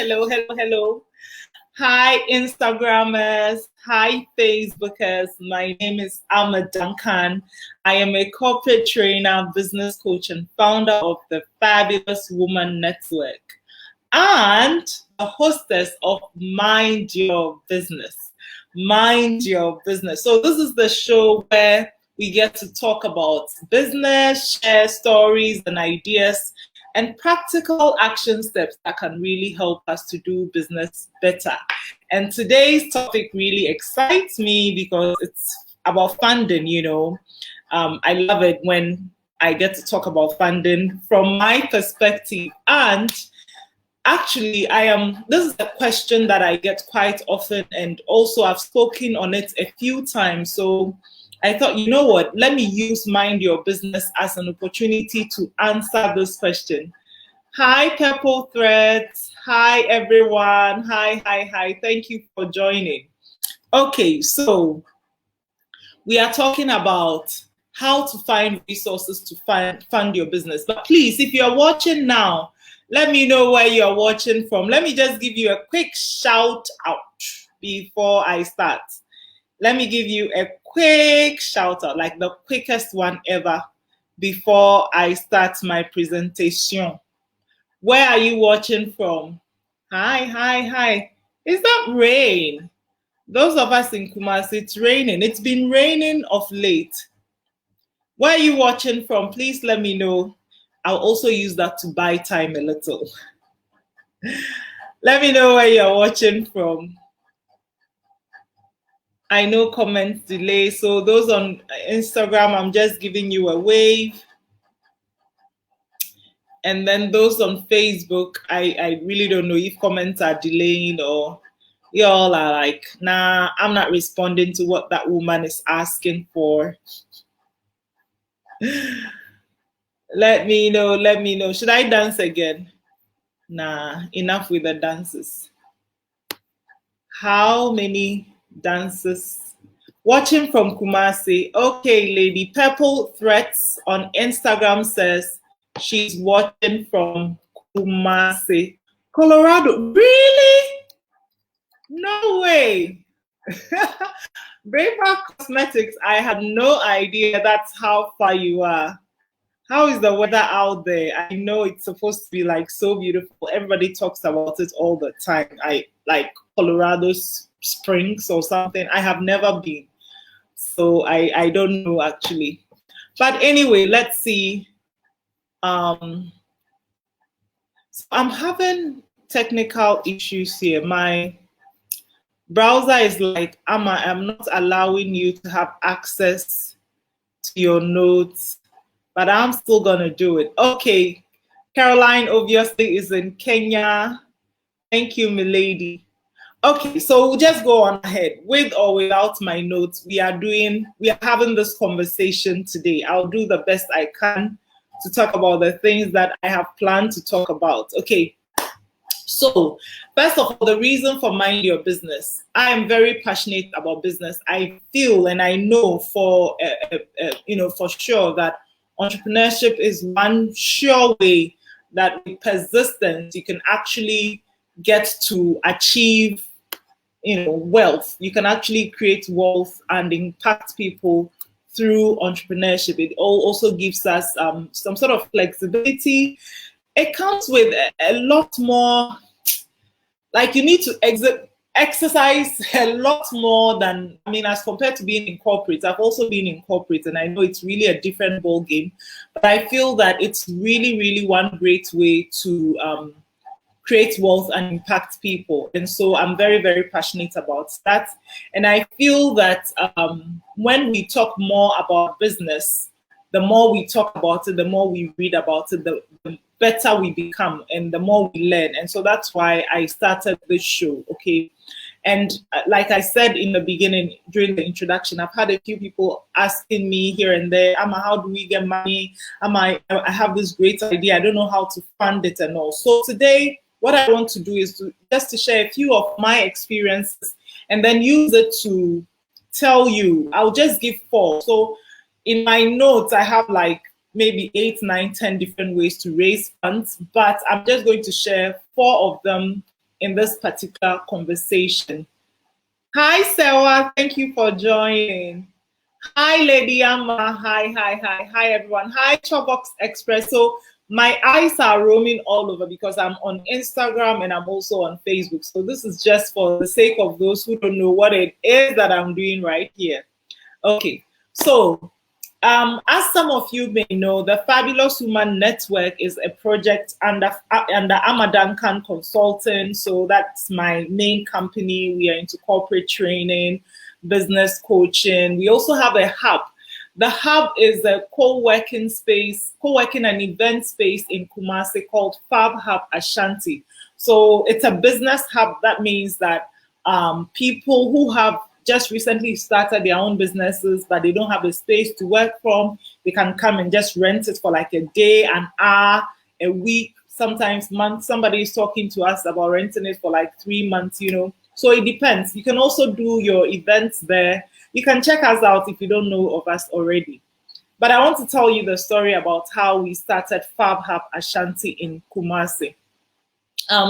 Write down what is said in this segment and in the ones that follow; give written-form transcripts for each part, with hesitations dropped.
Hello, hello, hello. Hi, Instagrammers. Hi, Facebookers. My name is Alma Duncan. I am a corporate trainer, business coach, and founder of the Fabulous Woman Network and the hostess of Mind Your Business. Mind Your Business. So, this is the show where we get to talk about business, share stories and ideas, and practical action steps that can really help us to do business better. And today's topic really excites me because it's about funding, I love it when I get to talk about funding from my perspective. And actually, this is a question that I get quite often, and also I've spoken on it a few times. So I thought, you know what, let me use Mind Your Business as an opportunity to answer this question. Hi, Purple Threads. Hi, everyone. Hi. Thank you for joining. Okay, so we are talking about how to find resources to fund your business. But please, if you're watching now, let me know where you're watching from. Let me just give you a quick shout out before I start. Let me give you a quick shout out, like the quickest one ever, before I start my presentation. Where are you watching from? Hi. Is that rain? Those of us in Kumasi, it's raining. It's been raining of late. Where are you watching from? Please let me know. I'll also use that to buy time a little. Let me know where you're watching from. I know comments delay, so those on Instagram, I'm just giving you a wave. And then those on Facebook, I really don't know if comments are delaying or y'all are like, nah, I'm not responding to what that woman is asking for. Let me know. Should I dance again? Nah, enough with the dances. How many dances? Watching from Kumasi. Okay, Lady Purple Threats on Instagram says she's watching from Kumasi, Colorado. Really? No way. Braveheart Cosmetics, I had no idea that's how far you are. How is the weather out there? I know it's supposed to be like so beautiful. Everybody talks about it all the time. I like Colorado Springs or something. I have never been. So I don't know actually. But anyway, let's see. So I'm having technical issues here. My browser is like, I'm not allowing you to have access to your notes, but I'm still gonna do it. Okay, Caroline obviously is in Kenya. Thank you, milady. Okay, so we'll just go on ahead. With or without my notes, we are having this conversation today. I'll do the best I can to talk about the things that I have planned to talk about. Okay. So, first of all, the reason for Mind Your Business. I am very passionate about business. I feel and I know for sure that entrepreneurship is one sure way that with persistence you can actually get to achieve, wealth. You can actually create wealth and impact people through entrepreneurship. It also gives us some sort of flexibility. It comes with a lot more, like you need to exercise a lot more than, as compared to being in corporate. I've also been in corporate and I know it's really a different ball game, but I feel that it's really, really one great way to create wealth and impact people. And so I'm very, very passionate about that. And I feel that when we talk more about business, the more we talk about it, the more we read about it, the better we become and the more we learn. And so that's why I started this show, okay? And like I said in the beginning, during the introduction, I've had a few people asking me here and there, Amma, how do we get money? I have this great idea. I don't know how to fund it and all. So today, what I want to do is just to share a few of my experiences and then use it to tell you. I'll just give 4. So in my notes, I have like maybe 8, 9, 10 different ways to raise funds, but I'm just going to share 4 of them in this particular conversation. Hi, Sewa. Thank you for joining. Hi, Lady Amma. Hi, everyone. Hi, Chobox Express. So my eyes are roaming all over because I'm on Instagram and I'm also on Facebook. So this is just for the sake of those who don't know what it is that I'm doing right here. Okay, so as some of you may know, the Fabulous Woman Network is a project under Amadankan Consulting. So that's my main company. We are into corporate training, business coaching. We also have a hub. The hub is a co-working space, co-working and event space in Kumasi called Fab Hub Ashanti. So it's a business hub. That means that people who have just recently started their own businesses, but they don't have a space to work from, they can come and just rent it for like a day, an hour, a week, sometimes months. Somebody is talking to us about renting it for like 3 months, you know. So it depends. You can also do your events there. You can check us out if you don't know of us already. But I want to tell you the story about how we started Fab Hub Ashanti in Kumasi.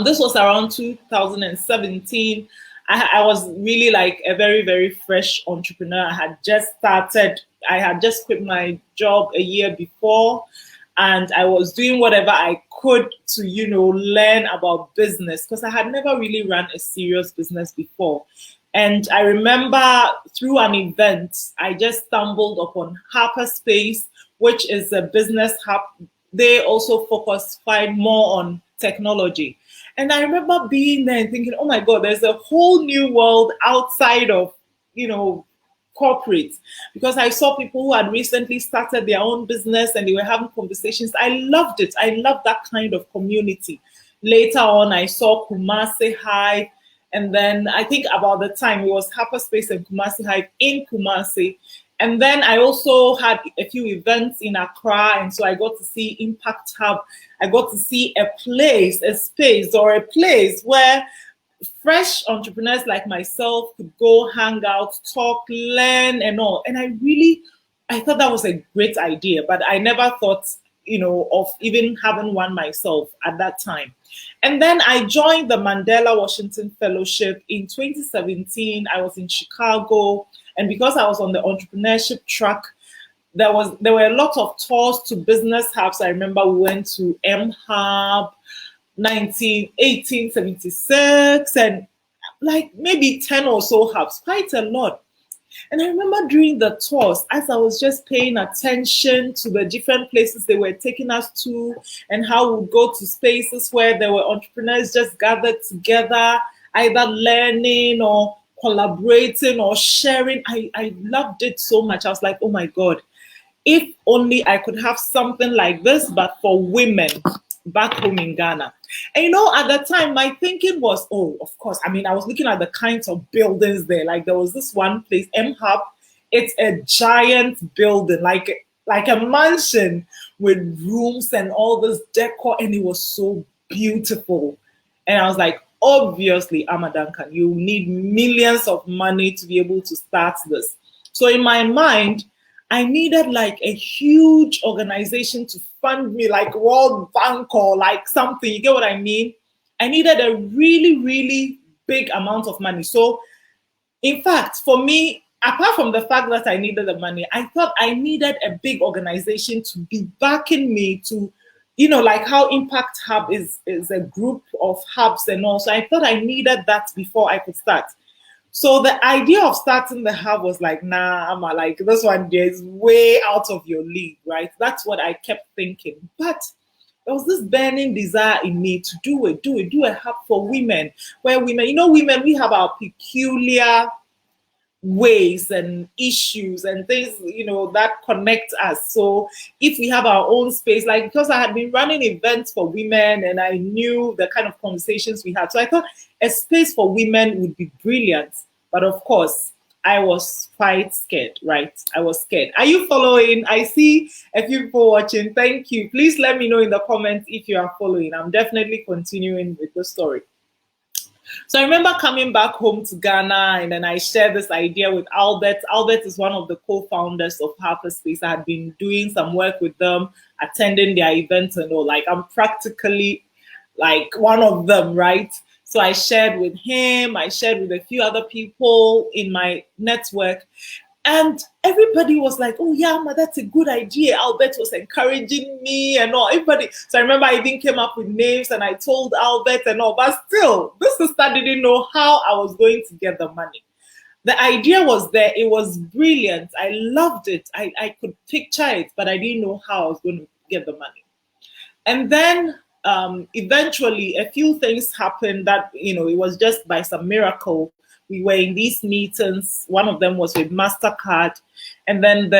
This was around 2017. I was really like a very, very fresh entrepreneur. I had just started, I had just quit my job a year before, and I was doing whatever I could to, you know, learn about business because I had never really run a serious business before. And I remember through an event, I just stumbled upon Harperspace, which is a business hub. They also focus quite more on technology. And I remember being there and thinking, oh my God, there's a whole new world outside of, you know, corporate. Because I saw people who had recently started their own business and they were having conversations. I loved it. I loved that kind of community. Later on, I saw Kumasi Hive. And then I think about the time it was Harperspace and Kumasi Hive in Kumasi. And then I also had a few events in Accra, and so I got to see Impact Hub. I got to see a place, a space, or a place where fresh entrepreneurs like myself could go hang out, talk, learn, and all. And I thought that was a great idea, but I never thought, you know, of even having one myself at that time. And then I joined the Mandela Washington Fellowship in 2017. I was in Chicago. And because I was on the entrepreneurship track, there were a lot of tours to business hubs. I remember we went to M Hub, 1876, and like maybe 10 or so hubs, quite a lot. And I remember during the tours, as I was just paying attention to the different places they were taking us to, and how we would go to spaces where there were entrepreneurs just gathered together, either learning or collaborating or sharing. I loved it so much. I was like, oh my God, if only I could have something like this, but for women back home in Ghana. And you know, at the time, my thinking was, oh, of course. I mean, I was looking at the kinds of buildings there. Like there was this one place, M Hub. It's a giant building, like a mansion with rooms and all this decor, and it was so beautiful. And I was like, obviously, Amadankan, you need millions of money to be able to start this. So in my mind, I needed like a huge organization to fund me, like World Bank or like something. You get what I mean? I needed a really, really big amount of money. So, in fact, for me, apart from the fact that I needed the money, I thought I needed a big organization to be backing me to, you know, like how Impact Hub is a group of hubs and all. So I thought I needed that before I could start. So the idea of starting the hub was like, nah, I'm like, this one is way out of your league, right? That's what I kept thinking. But there was this burning desire in me to do a hub for women, where women, you know, women, we have our peculiar ways and issues and things, you know, that connect us. So if we have our own space, like because I had been running events for women and I knew the kind of conversations we had, so I thought a space for women would be brilliant. But of course, I was quite scared, right? I was scared. Are you following? I see a few people watching. Thank you. Please let me know in the comments if you are following. I'm definitely continuing with the story. So I remember coming back home to Ghana, and then I shared this idea with Albert. Albert is one of the co-founders of Harperspace. I had been doing some work with them, attending their events and all. Like I'm practically like one of them, right? So I shared with him, I shared with a few other people in my network. And everybody was like, oh, yeah, ma, that's a good idea. Albert was encouraging me and all. Everybody. So I remember I even came up with names and I told Albert and all. But still, this sister didn't know how I was going to get the money. The idea was there. It was brilliant. I loved it. I could picture it, but I didn't know how I was going to get the money. And then eventually a few things happened that, it was just by some miracle. We were in these meetings. One of them was with MasterCard. And then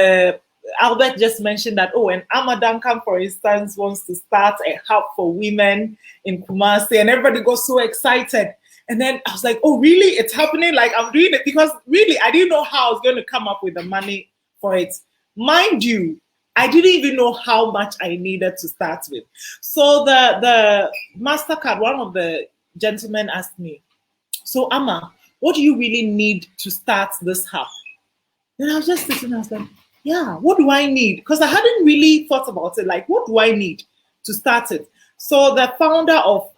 Albert just mentioned that, oh, and Amadankan, for instance, wants to start a hub for women in Kumasi. And everybody got so excited. And then I was like, oh, really? It's happening? Like, I'm doing it? Because really, I didn't know how I was going to come up with the money for it. Mind you, I didn't even know how much I needed to start with. So the MasterCard, one of the gentlemen asked me, so Amma, what do you really need to start this hub? Then I was just sitting, I was like, yeah, what do I need? Because I hadn't really thought about it. Like, what do I need to start it? So the founder of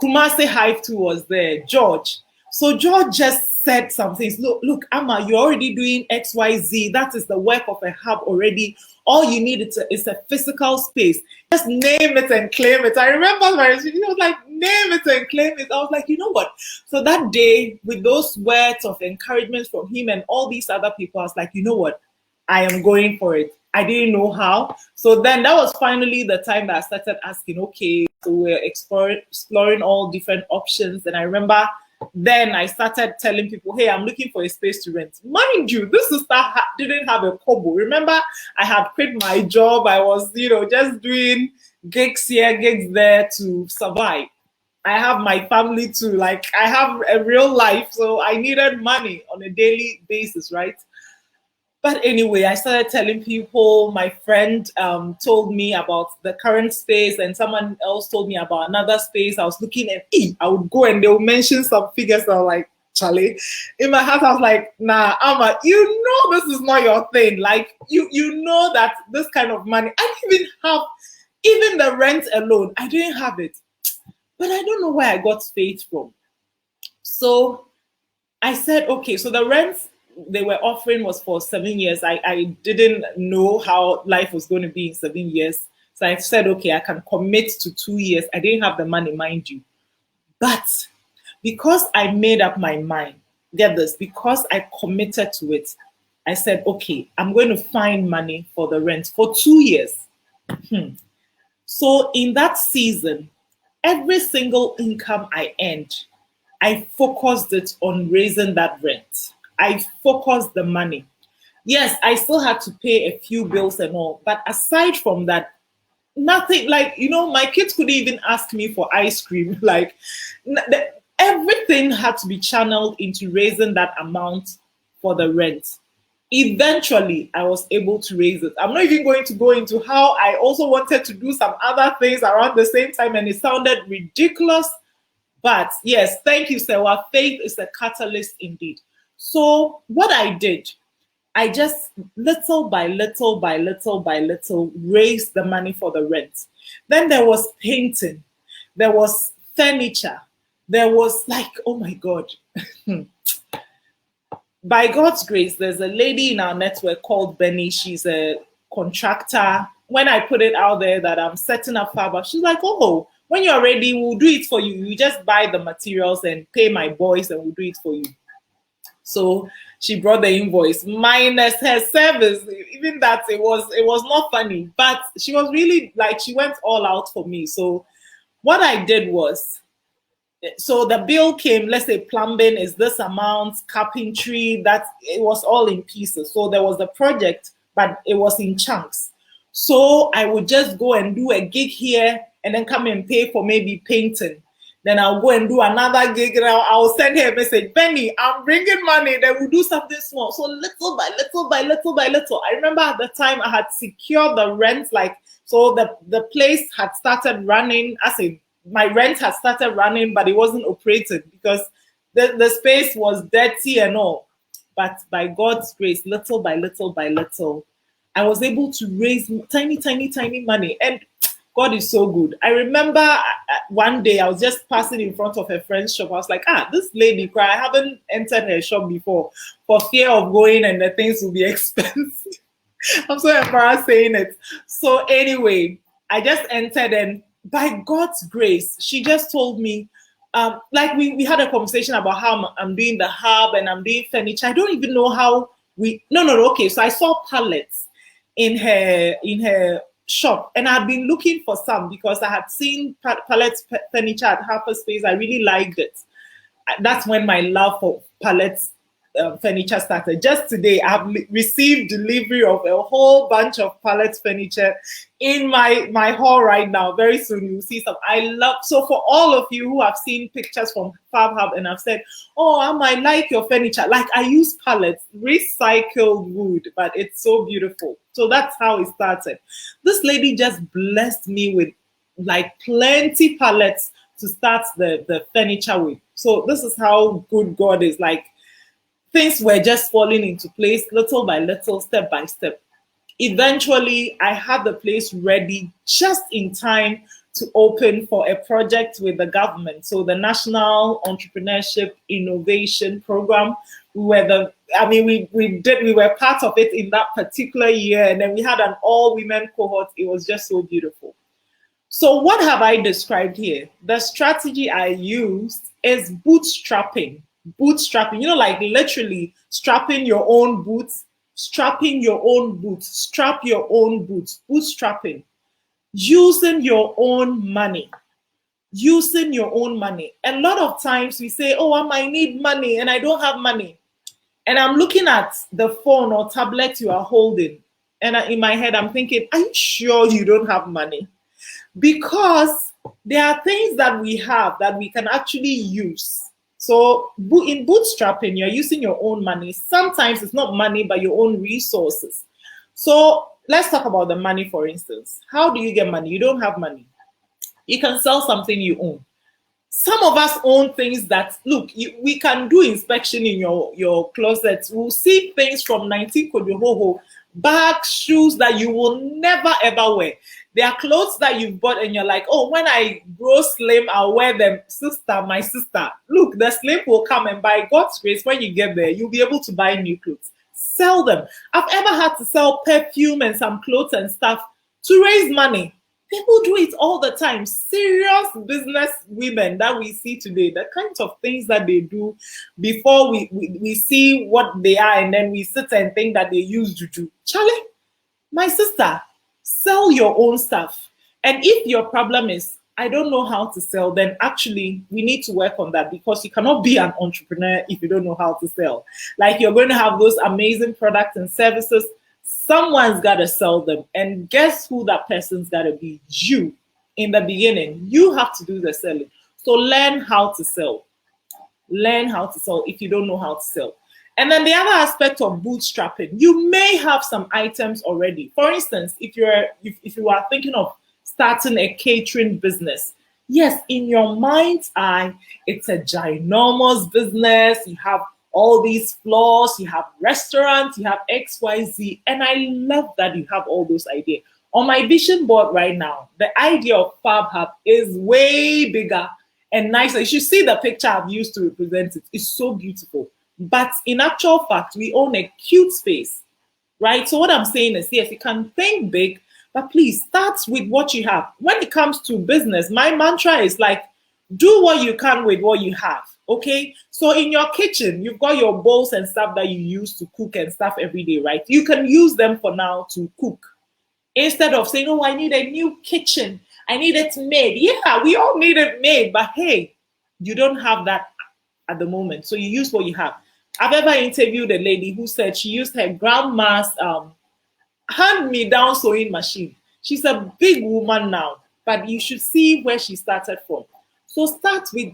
Kumasi Hive 2 was there, George. So George just said some things. Look, Amma, you're already doing XYZ. That is the work of a hub already. All you need is a physical space. Just name it and claim it. I remember he was like, name it and claim it. I was like, you know what? So that day, with those words of encouragement from him and all these other people, I was like, you know what? I am going for it. I didn't know how. So then that was finally the time that I started asking, okay, so we're exploring all different options. And I remember then I started telling people, hey, I'm looking for a space to rent. Mind you, this sister didn't have a kobo. Remember, I had quit my job. I was, just doing gigs here, gigs there to survive. I have my family too. Like, I have a real life. So I needed money on a daily basis, right? But anyway, I started telling people. My friend told me about the current space, and someone else told me about another space. I was looking at, I would go and they would mention some figures. I was like, Charlie. In my heart, I was like, nah, Amma, this is not your thing. Like, you know that this kind of money, I didn't even have, even the rent alone, I didn't have it. But I don't know where I got faith from. So I said, okay, so the rent they were offering was for 7 years. I didn't know how life was going to be in 7 years. So I said, okay, I can commit to 2 years. I didn't have the money, mind you. But because I made up my mind, get this, because I committed to it, I said, okay, I'm going to find money for the rent for 2 years. So in that season, every single income I earned, I focused it on raising that rent. I focused the money. Yes, I still had to pay a few bills and all, but aside from that, nothing. Like, my kids couldn't even ask me for ice cream. Like, everything had to be channeled into raising that amount for the rent. Eventually, I was able to raise it. I'm not even going to go into how I also wanted to do some other things around the same time, and it sounded ridiculous. But yes, thank you, Sewa. Faith is a catalyst indeed. So what I did, I just little by little by little by little raised the money for the rent. Then there was painting, there was furniture, there was like, oh my God. By God's grace, there's a lady in our network called Benny. She's a contractor. When I put it out there that I'm setting up Faba, she's like, oh, when you're ready, we'll do it for you. You just buy the materials and pay my boys and we'll do it for you. So she brought the invoice minus her service. Even that, it was not funny, but she was really like, she went all out for me. So what I did was, so the bill came, let's say plumbing is this amount, carpentry, it was all in pieces. So there was the project, but it was in chunks. So I would just go and do a gig here and then come and pay for maybe painting. Then I'll go and do another gig and I'll send her a message, Benny, I'm bringing money. Then we'll do something small. So little by little by little by little. I remember at the time I had secured the rent, so the place had started running, my rent had started running, but it wasn't operating because the space was dirty and all. But by God's grace, little by little by little, I was able to raise tiny, tiny, tiny money. And God is so good. I remember one day I was just passing in front of a friend's shop. I was like, this lady cry. I haven't entered her shop before for fear of going and the things will be expensive. I'm so embarrassed saying it. So anyway, I just entered, and by God's grace, she just told me, like we had a conversation about how I'm doing the hub and I'm doing furniture. I don't even know how no, okay. So I saw pallets in her shop, and I've been looking for some because I had seen pallets furniture at Harper's Space. I really liked it. That's when my love for pallets furniture started. Just today, I've received delivery of a whole bunch of pallet furniture in my hall right now. Very soon you'll see some. So for all of you who have seen pictures from Fab Hub and have said, oh, I like your furniture. Like, I use pallets, recycled wood, but it's so beautiful. So that's how it started. This lady just blessed me with like plenty pallets to start the furniture with. So this is how good God is. Like, things were just falling into place little by little, step by step. Eventually, I had the place ready just in time to open for a project with the government. So the National Entrepreneurship Innovation Program, we were part of it in that particular year. And then we had an all-women cohort. It was just so beautiful. So what have I described here? The strategy I used is bootstrapping. Bootstrapping, like literally strapping your own boots, strapping your own boots, strap your own boots, bootstrapping, using your own money, using your own money. A lot of times we say, oh, I might need money and I don't have money. And I'm looking at the phone or tablet you are holding. And in my head, I'm thinking, are you sure you don't have money? Because there are things that we have that we can actually use. So in bootstrapping, you're using your own money. Sometimes it's not money, but your own resources. So let's talk about the money, for instance. How do you get money? You don't have money. You can sell something you own. Some of us own things that, look, we can do inspection in your closet. We'll see things from 19 Kodohoho, bags, shoes that you will never ever wear. There are clothes that you've bought and you're like, oh, when I grow slim, I'll wear them. Sister, my sister, look, the slim will come, and by God's grace, when you get there, you'll be able to buy new clothes. Sell them. I've ever had to sell perfume and some clothes and stuff to raise money. People do it all the time. Serious business women that we see today, the kinds of things that they do before we see what they are, and then we sit and think that they used to do. Charlie, my sister, sell your own stuff. And if your problem is, I don't know how to sell, then actually we need to work on that, because you cannot be an entrepreneur if you don't know how to sell. Like, you're going to have those amazing products and services. Someone's got to sell them. And guess who that person's got to be? You. In the beginning, you have to do the selling. So learn how to sell. Learn how to sell if you don't know how to sell. And then the other aspect of bootstrapping, you may have some items already. For instance, if you are thinking of starting a catering business, yes, in your mind's eye, it's a ginormous business. You have all these floors, you have restaurants, you have XYZ. And I love that you have all those ideas. On my vision board right now, the idea of Fab Hub is way bigger and nicer. You should see the picture I've used to represent it. It's so beautiful. But in actual fact, we own a cute space, right? So what I'm saying is, yes, you can think big, but please start with what you have. When it comes to business, my mantra is like, do what you can with what you have. Okay, so in your kitchen, you've got your bowls and stuff that you use to cook and stuff every day, right? You can use them for now to cook. Instead of saying, oh, I need a new kitchen, I need it made. Yeah, we all need it made, but hey, you don't have that at the moment. So you use what you have. I've ever interviewed a lady who said she used her grandma's hand-me-down sewing machine. She's a big woman now, but you should see where she started from. So start with,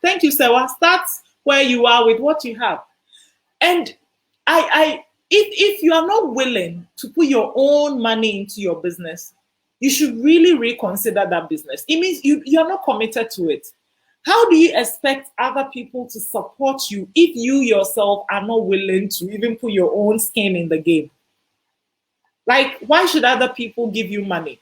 thank you, Sewa. Start where you are with what you have. And if you are not willing to put your own money into your business, you should really reconsider that business. It means you're not committed to it. How do you expect other people to support you if you yourself are not willing to even put your own skin in the game? Like, why should other people give you money?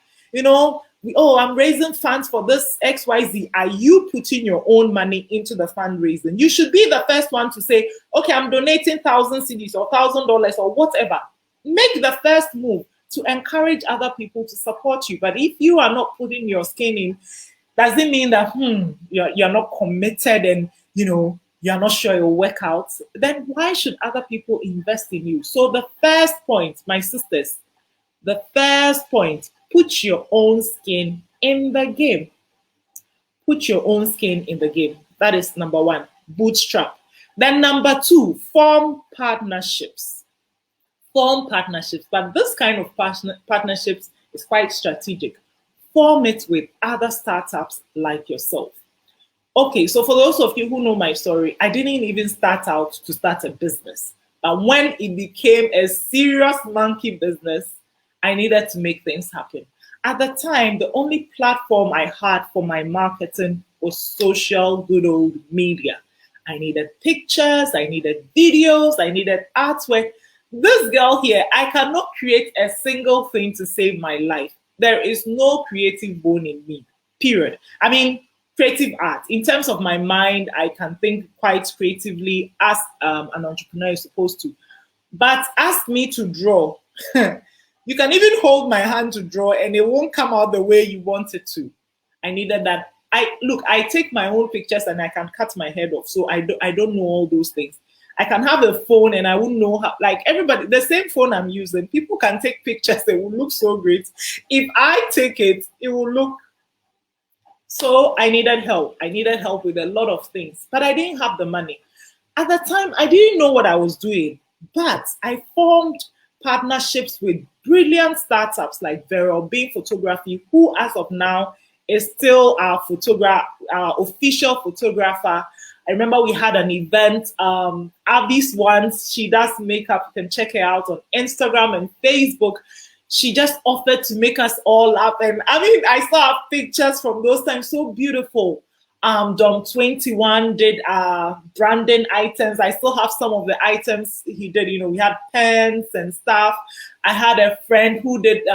I'm raising funds for this XYZ. Are you putting your own money into the fundraising? You should be the first one to say, okay, I'm donating 1,000 CDs or $1,000 or whatever. Make the first move to encourage other people to support you. But if you are not putting your skin in, does it mean that you're not committed and you're not sure it'll work out? Then why should other people invest in you? So the first point, my sisters, the first point, put your own skin in the game. Put your own skin in the game. That is number one, bootstrap. Then number two, form partnerships. Form partnerships. But this kind of partnerships is quite strategic. Form it with other startups like yourself. Okay, so for those of you who know my story, I didn't even start out to start a business. But when it became a serious monkey business, I needed to make things happen. At the time, the only platform I had for my marketing was social good old media. I needed pictures, I needed videos, I needed artwork. This girl here, I cannot create a single thing to save my life. There is no creative bone in me, period. I mean, creative art. In terms of my mind, I can think quite creatively as an entrepreneur is supposed to. But ask me to draw. You can even hold my hand to draw and it won't come out the way you want it to. I needed that. I take my own pictures and I can cut my head off. So I don't know all those things. I can have a phone and I wouldn't know how, like everybody, the same phone I'm using, people can take pictures that will look so great. If I take it, it will look. So I needed help. I needed help with a lot of things, but I didn't have the money. At the time, I didn't know what I was doing, but I formed partnerships with brilliant startups like Vero Being Photography, who as of now is still our official photographer. I remember we had an event, Abby's once, she does makeup, you can check her out on Instagram and Facebook. She just offered to make us all up. And I mean, I saw pictures from those times, so beautiful. Dom 21 did branding items. I still have some of the items he did. We had pens and stuff. I had a friend who did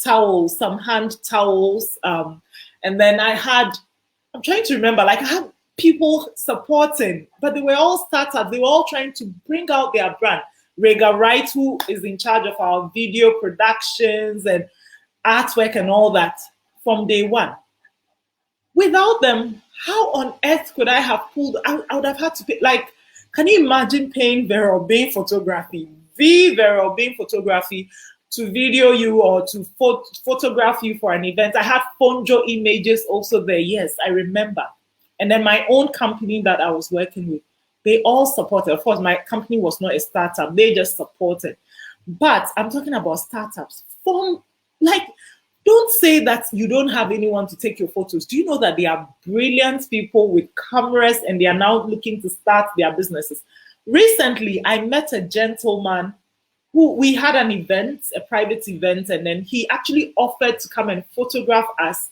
towels, some hand towels. And then I'm trying to remember, like I had people supporting, but they were all startups. They were all trying to bring out their brand. Rega Wright, who is in charge of our video productions and artwork and all that from day one. Without them, how on earth could I have pulled? I would have had to pay. Like, can you imagine paying Vero Being Photography, Vero Being Photography, to video you or to photograph you for an event? I had Fonjo Images also there. Yes, I remember. And then my own company that I was working with, they all supported. Of course, my company was not a startup. They just supported. But I'm talking about startups. Don't say that you don't have anyone to take your photos. Do you know that they are brilliant people with cameras and they are now looking to start their businesses? Recently, I met a gentleman who we had an event, a private event, and then he actually offered to come and photograph us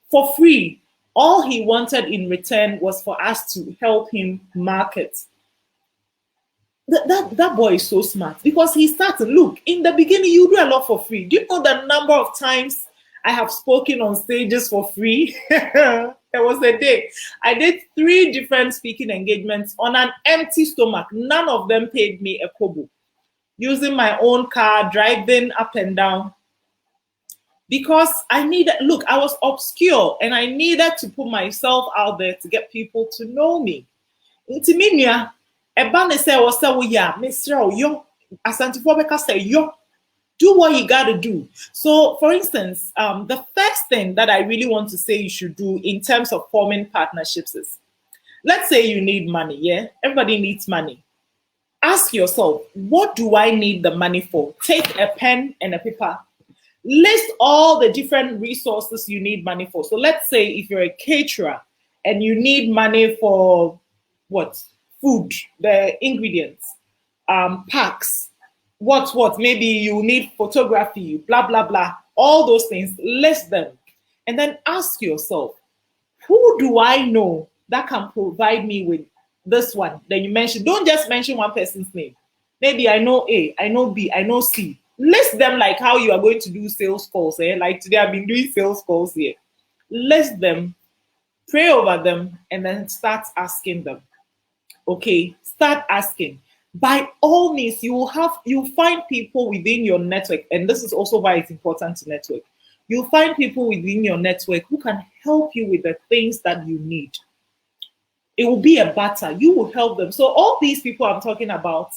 for free. All he wanted in return was for us to help him market. That boy is so smart because he started, look, in the beginning, you do a lot for free. Do you know the number of times I have spoken on stages for free? There was a day I did 3 different speaking engagements on an empty stomach. None of them paid me a kobo. Using my own car, driving up and down. Because I was obscure and I needed to put myself out there to get people to know me. Intiminia, Ebane say was say we ya, Mr. Yo, Asantifobeka say yo. Do what you got to do. So, for instance, the first thing that I really want to say you should do in terms of forming partnerships is, let's say you need money, yeah? Everybody needs money. Ask yourself, what do I need the money for? Take a pen and a paper. List all the different resources you need money for. So let's say if you're a caterer and you need money for what? Food, the ingredients, packs, what, maybe you need photography, blah, blah, blah, all those things, list them. And then ask yourself, who do I know that can provide me with this one that you mentioned? Don't just mention one person's name. Maybe I know A, I know B, I know C. List them like how you are going to do sales calls. Like today I've been doing sales calls here. List them, pray over them, and then start asking them. Okay, start asking. By all means, you'll find people within your network, and this is also why it's important to network. You'll find people within your network who can help you with the things that you need. It will be a battle. You will help them. So all these people I'm talking about,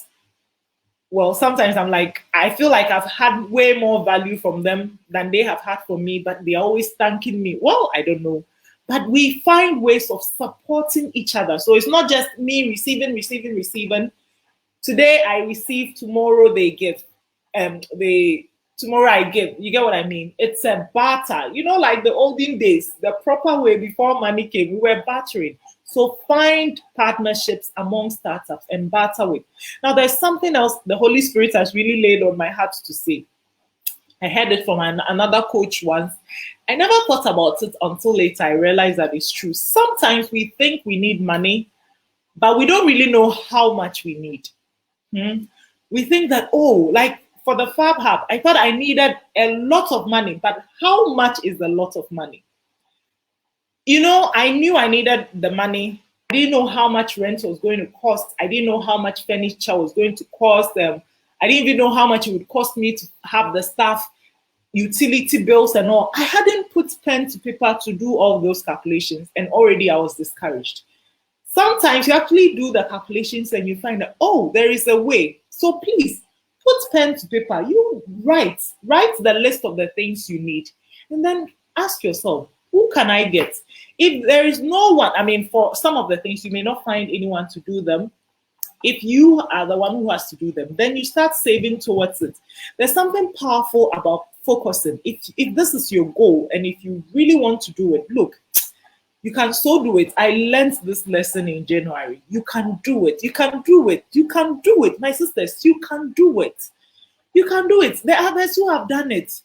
well, sometimes I'm like, I feel like I've had way more value from them than they have had from me, but they're always thanking me. Well, I don't know. But we find ways of supporting each other. So it's not just me receiving. Today I receive, tomorrow they give. Tomorrow I give. You get what I mean? It's a barter. You know, like the olden days, the proper way before money came, we were bartering. So find partnerships among startups and barter with. Now there's something else the Holy Spirit has really laid on my heart to say. I heard it from another coach once. I never thought about it until later I realized that it's true. Sometimes we think we need money, but we don't really know how much we need. We think that, oh, like for the Fab Hub, I thought I needed a lot of money, but how much is a lot of money? You know, I knew I needed the money. I didn't know how much rent was going to cost. I didn't know how much furniture was going to cost them. I didn't even know how much it would cost me to have the staff, utility bills and all. I hadn't put pen to paper to do all those calculations, and already I was discouraged. Sometimes you actually do the calculations and you find that, oh, there is a way. So please put pen to paper. You write the list of the things you need, and then ask yourself, who can I get? If there is no one, I mean, for some of the things you may not find anyone to do them. If you are the one who has to do them, then you start saving towards it. There's something powerful about focusing. If this is your goal and if you really want to do it, look, you can so do it. I learned this lesson in January. You can do it. You can do it. You can do it. My sisters, you can do it. You can do it. There are others who have done it.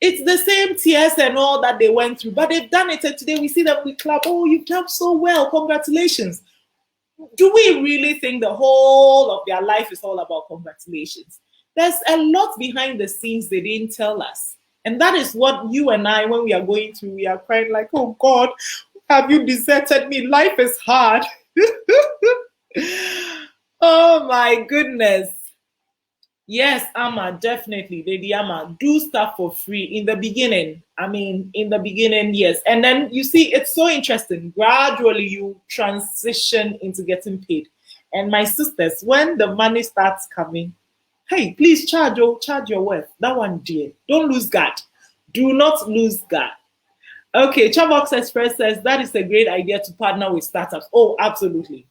It's the same tears and all that they went through, but they've done it. And today we see them, we clap. Oh, you've done so well. Congratulations. Do we really think the whole of their life is all about congratulations? There's a lot behind the scenes they didn't tell us. And that is what you and I, when we are going through, we are crying like, oh God, have you deserted me? Life is hard. Oh my goodness. Yes, Amma, definitely. Lady Amma, do stuff for free in the beginning. I mean, in the beginning, yes. And then you see, it's so interesting. Gradually, you transition into getting paid. And my sisters, when the money starts coming, hey, please charge your worth. That one, dear. Don't lose guard. Do not lose guard. Okay, Chabox Express says that is a great idea to partner with startups. Oh, absolutely.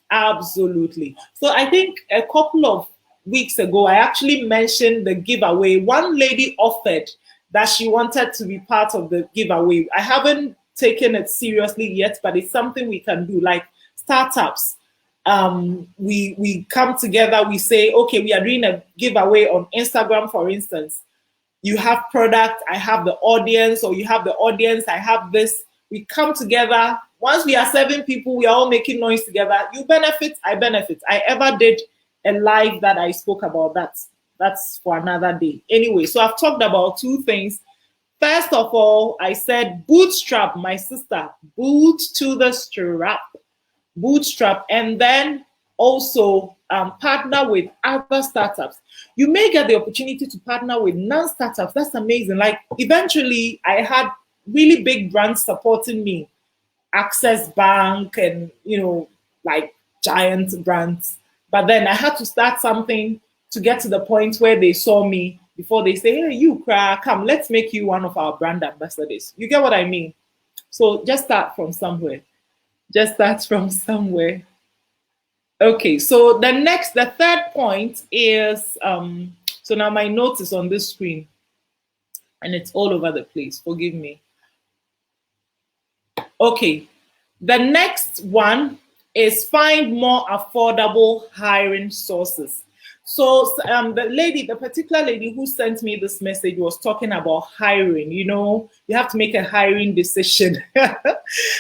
Absolutely. So I think a couple of weeks ago, I actually mentioned the giveaway. One lady offered that she wanted to be part of the giveaway. I haven't taken it seriously yet, but it's something we can do. Like startups, we come together, we say, okay, we are doing a giveaway on Instagram, for instance. You have product, I have the audience, or you have the audience, I have this. We come together. Once we are 7 people, we are all making noise together. You benefit, I benefit. I ever did a live that I spoke about that. That's for another day. Anyway, so I've talked about 2 things. First of all, I said Bootstrap, my sister. Boot to the strap. Bootstrap. And then also partner with other startups. You may get the opportunity to partner with non-startups. That's amazing. Like eventually, I had really big brands supporting me. Access Bank and, like giant brands. But then I had to start something to get to the point where they saw me before they say, hey, you, come, let's make you one of our brand ambassadors. You get what I mean? So just start from somewhere. Just start from somewhere. Okay, so the third point is, so now my notes is on this screen and it's all over the place. Forgive me. Okay, the next one is find more affordable hiring sources. So the particular lady who sent me this message was talking about hiring. You know, you have to make a hiring decision.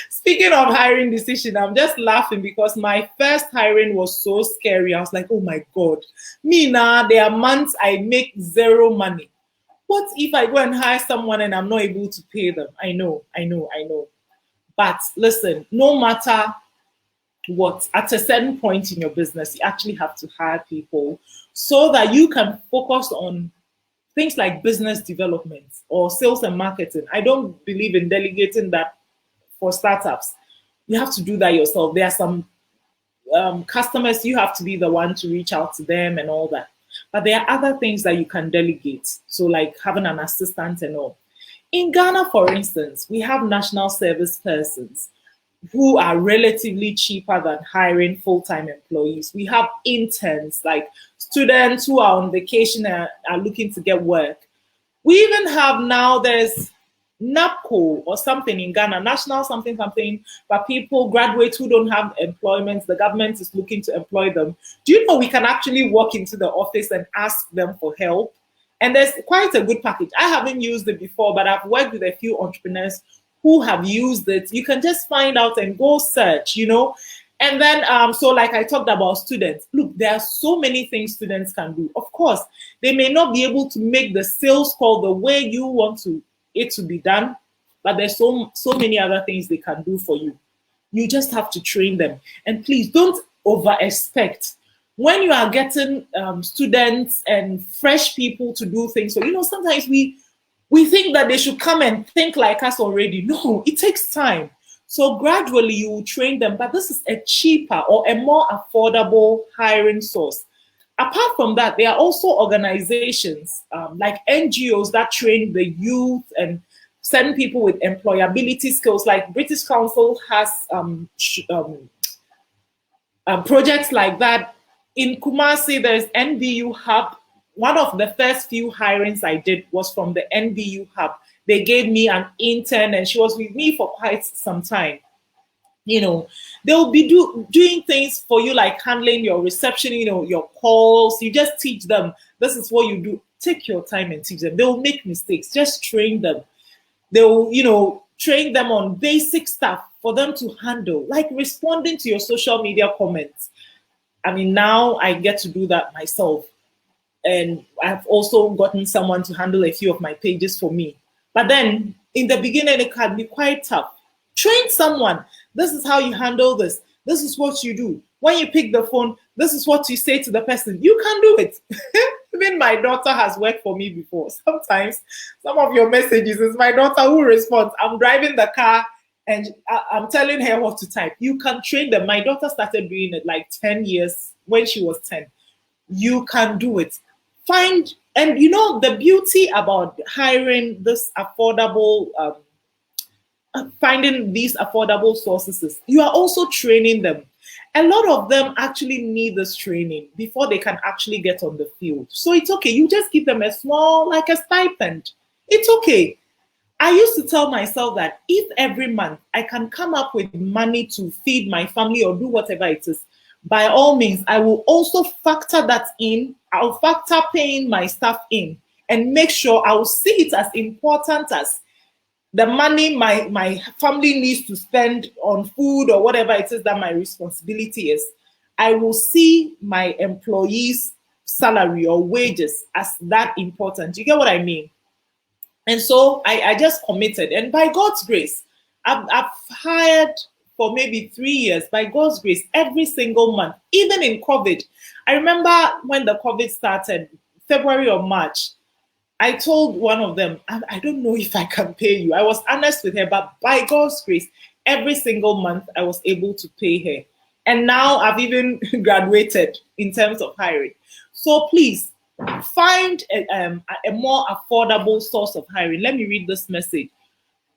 Speaking of hiring decision, I'm just laughing because my first hiring was so scary. I was like, oh my God, me now, there are months I make zero money. What if I go and hire someone and I'm not able to pay them? I know, I know, I know. But listen, no matter what, at a certain point in your business, you actually have to hire people so that you can focus on things like business development or sales and marketing. I don't believe in delegating that for startups. You have to do that yourself. There are some customers, you have to be the one to reach out to them and all that. But there are other things that you can delegate. So, like having an assistant and all. In Ghana, for instance, we have national service persons who are relatively cheaper than hiring full-time employees. We have interns, like students who are on vacation and are looking to get work. We even have now, there's NAPCO or something in Ghana, national something something, but people, graduates who don't have employment, the government is looking to employ them. Do you know we can actually walk into the office and ask them for help? And there's quite a good package. I haven't used it before, but I've worked with a few entrepreneurs who have used it. You can just find out and go search, you know. And then, so like I talked about students, look, there are so many things students can do. Of course, they may not be able to make the sales call the way you want it to be done, but there's so many other things they can do for you. You just have to train them. And please don't over expect. When you are getting students and fresh people to do things, so you know, sometimes we think that they should come and think like us already. No, it takes time. So gradually you will train them, but this is a cheaper or a more affordable hiring source. Apart from that, there are also organizations like NGOs that train the youth and send people with employability skills. Like British Council has projects like that. In Kumasi, there's NBU Hub. One of the first few hirings I did was from the NBU Hub. They gave me an intern and she was with me for quite some time. You know, they'll be doing things for you, like handling your reception, you know, your calls. You just teach them, this is what you do. Take your time and teach them. They'll make mistakes. Just train them. They'll, you know, train them on basic stuff for them to handle, like responding to your social media comments. I mean, now I get to do that myself. And I've also gotten someone to handle a few of my pages for me. But then in the beginning, it can be quite tough. Train someone. This is how you handle this. This is what you do. When you pick the phone, this is what you say to the person. You can do it. Even my daughter has worked for me before. Sometimes some of your messages is my daughter who responds. I'm driving the car and I'm telling her what to type. You can train them. My daughter started doing it like 10 years when she was 10. You can do it. And you know, the beauty about hiring this affordable, finding these affordable sources is you are also training them. A lot of them actually need this training before they can actually get on the field. So it's okay. You just give them a small, like a stipend. It's okay. I used to tell myself that if every month I can come up with money to feed my family or do whatever it is, by all means, I will also factor that in. I'll factor paying my staff in and make sure I will see it as important as the money my family needs to spend on food or whatever it is that my responsibility is. I will see my employees' salary or wages as that important. You get what I mean? And so I just committed. And by God's grace, I've hired for maybe 3 years, by God's grace, every single month, even in COVID. I remember when the COVID started, February or March, I told one of them, I don't know if I can pay you. I was honest with her, but by God's grace, every single month I was able to pay her. And now I've even graduated in terms of hiring. So please find a more affordable source of hiring. Let me read this message.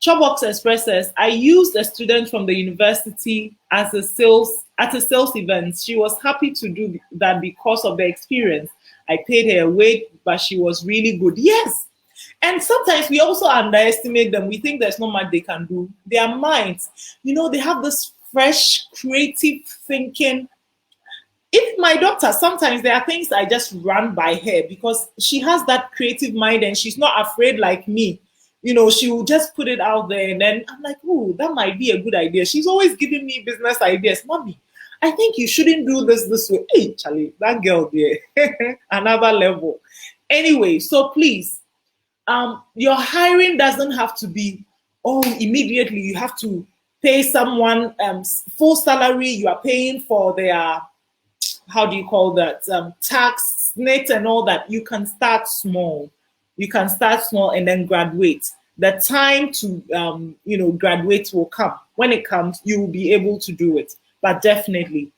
Chopbox Express says, I used a student from the university as a sales event. She was happy to do that because of the experience. I paid her a wage, but she was really good. Yes. And sometimes we also underestimate them. We think there's not much they can do. Their minds, you know, they have this fresh, creative thinking. Even my daughter, sometimes there are things I just run by her because she has that creative mind and she's not afraid like me. She will just put it out there and then I'm like, oh, that might be a good idea. She's always giving me business ideas. Mommy, I think you shouldn't do this way. Hey, Charlie, that girl there, another level. Anyway, so please, your hiring doesn't have to be, oh, immediately you have to pay someone full salary. You are paying for their, how do you call that, tax, net and all that. You can start small. You can start small and then graduate. The time to, graduate will come. When it comes, you will be able to do it. But definitely,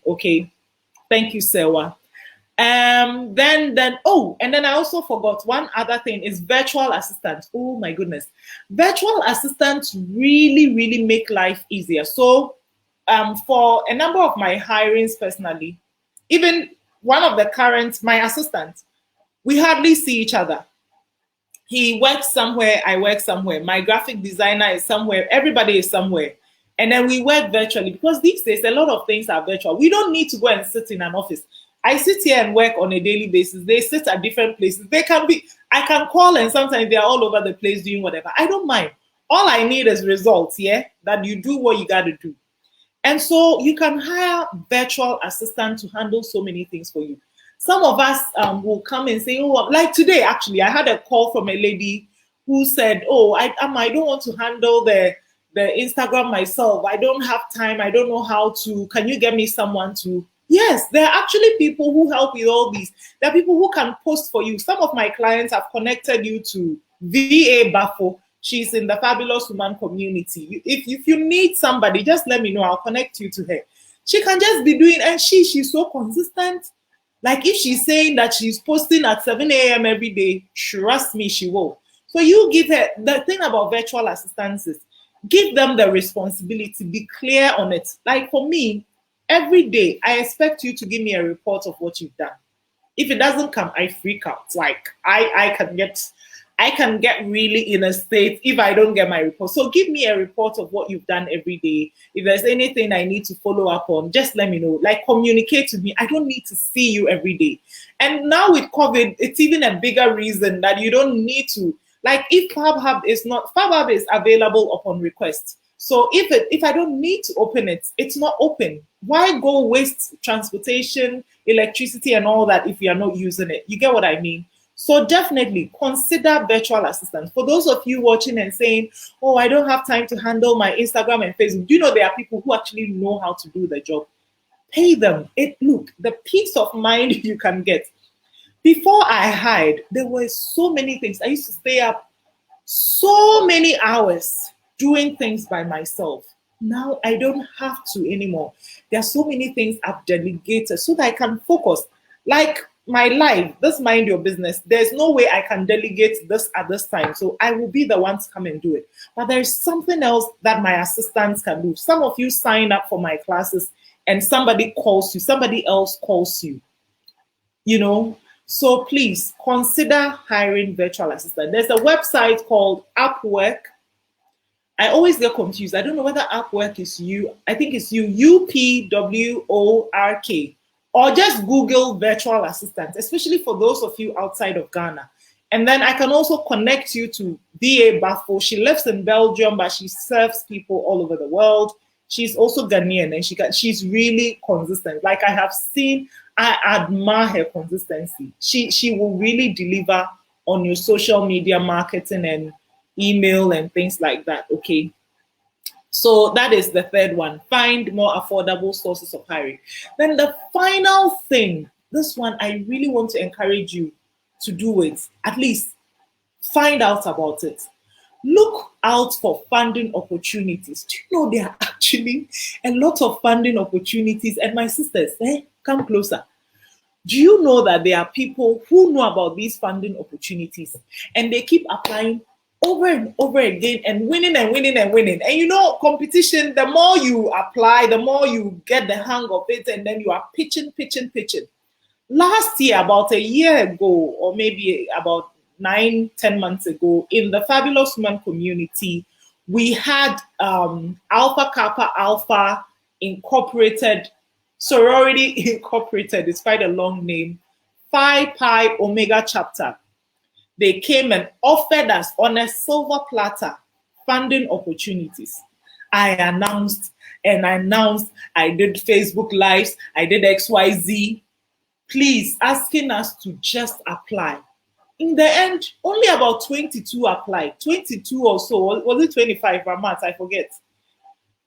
okay. Thank you, Sewa. Then I also forgot one other thing is virtual assistants. Oh my goodness. Virtual assistants really make life easier. So for a number of my hirings personally, even one of the current, my assistant, we hardly see each other. He works somewhere, I work somewhere. My graphic designer is somewhere, everybody is somewhere. And then we work virtually because these days a lot of things are virtual. We don't need to go and sit in an office. I sit here and work on a daily basis. They sit at different places. I can call and sometimes they're all over the place doing whatever. I don't mind. All I need is results, yeah? That you do what you got to do. And so you can hire virtual assistant to handle so many things for you. Some of us will come and say, oh, like today, actually, I had a call from a lady who said, oh, I don't want to handle the Instagram myself. I don't have time. I don't know how to. Can you get me someone to? Yes, there are actually people who help with all these. There are people who can post for you. Some of my clients have connected you to VA Bafo. She's in the Fabulous Woman community. If you need somebody, just let me know. I'll connect you to her. She can just be doing, and she's so consistent. Like if she's saying that she's posting at 7 a.m. every day, trust me, she will. So you give her, the thing about virtual assistants is, give them the responsibility, be clear on it. Like for me, every day, I expect you to give me a report of what you've done. If it doesn't come, I freak out. Like I can get really in a state if I don't get my report. So give me a report of what you've done every day. If there's anything I need to follow up on, just let me know. Like communicate with me. I don't need to see you every day. And now with COVID, it's even a bigger reason that you don't need to. Like if FabHub is available upon request. So if I don't need to open it, it's not open. Why go waste transportation, electricity, and all that if you are not using it? You get what I mean? So definitely consider virtual assistants. For those of you watching and saying, oh, I don't have time to handle my Instagram and Facebook. Do you know there are people who actually know how to do the job? Pay them. Look, the peace of mind you can get. Before I hired, there were so many things. I used to stay up so many hours doing things by myself. Now I don't have to anymore. There are so many things I've delegated so that I can focus. Like my life, this mind your business. There's no way I can delegate this at this time. So I will be the one to come and do it. But there's something else that my assistants can do. Some of you sign up for my classes and somebody else calls you, So please consider hiring virtual assistant. There's a website called Upwork. I always get confused. I don't know whether Upwork is you. I think it's UPWORK. Or just Google virtual assistant, especially for those of you outside of Ghana. And then I can also connect you to VA Bafo. She lives in Belgium, but she serves people all over the world. She's also Ghanaian and she's really consistent. Like I have seen, I admire her consistency. She will really deliver on your social media marketing and email and things like that, okay? So that is the third one. Find more affordable sources of hiring. Then the final thing, this one I really want to encourage you to do it. At least find out about it. Look out for funding opportunities. Do you know there are actually a lot of funding opportunities? And my sisters, come closer. Do you know that there are people who know about these funding opportunities and they keep applying over and over again and winning and winning and winning? And competition, the more you apply, the more you get the hang of it, and then you are pitching. Last year, about a year ago, or maybe about 9-10 months ago, in the Fabulous Woman community, we had Alpha Kappa Alpha Incorporated Sorority Incorporated is quite a long name. Phi Pi Omega chapter. They came and offered us on a silver platter funding opportunities. I announced, I did Facebook Lives, I did XYZ, please, asking us to just apply. In the end, only about 22 applied, 22 or so, was it 25, Ramat? I forget.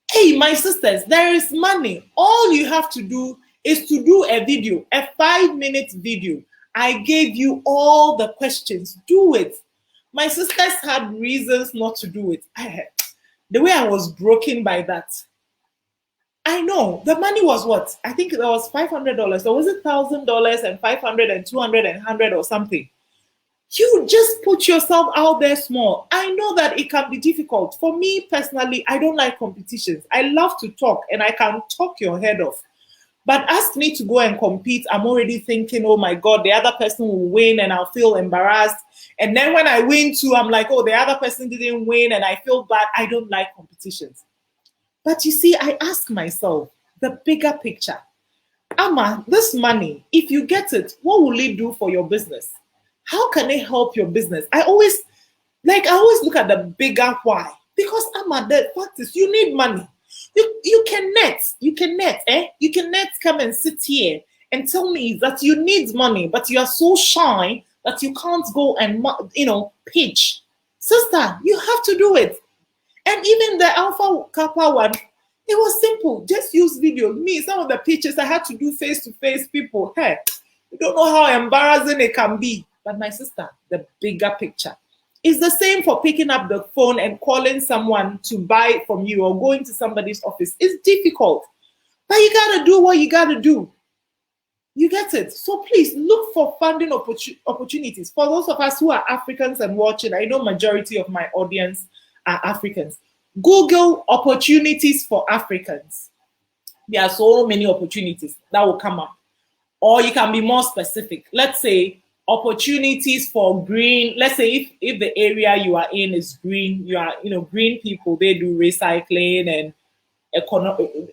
Hey, my sisters, there is money. All you have to do is to do a video, a 5-minute video. I gave you all the questions. Do it. My sisters had reasons not to do it. The way I was broken by that. I know the money was what? I think it was $500, or was it $1,000 and 500 and 200 and 100 or something? You just put yourself out there small. I know that it can be difficult. For me personally, I don't like competitions. I love to talk and I can talk your head off. But ask me to go and compete, I'm already thinking, oh my God, the other person will win and I'll feel embarrassed. And then when I win too, I'm like, oh, the other person didn't win and I feel bad. I don't like competitions. But you see, I ask myself the bigger picture. Amma, this money, if you get it, what will it do for your business? How can it help your business? I always look at the bigger why. Because Amma, the fact is you need money. You can come and sit here and tell me that you need money, but you are so shy that you can't go and pitch. Sister, you have to do it. And even the Alpha Kappa one, it was simple. Just use video. Me, some of the pitches I had to do face-to-face people. Hey, you don't know how embarrassing it can be. But my sister, the bigger picture. It's the same for picking up the phone and calling someone to buy from you or going to somebody's office. It's difficult. But you got to do what you got to do. You get it? So please look for funding opportunities. For those of us who are Africans and watching, I know majority of my audience are Africans. Google opportunities for Africans. There are so many opportunities that will come up. Or you can be more specific. Let's say opportunities for green. Let's say if the area you are in is green, you are, green people, they do recycling and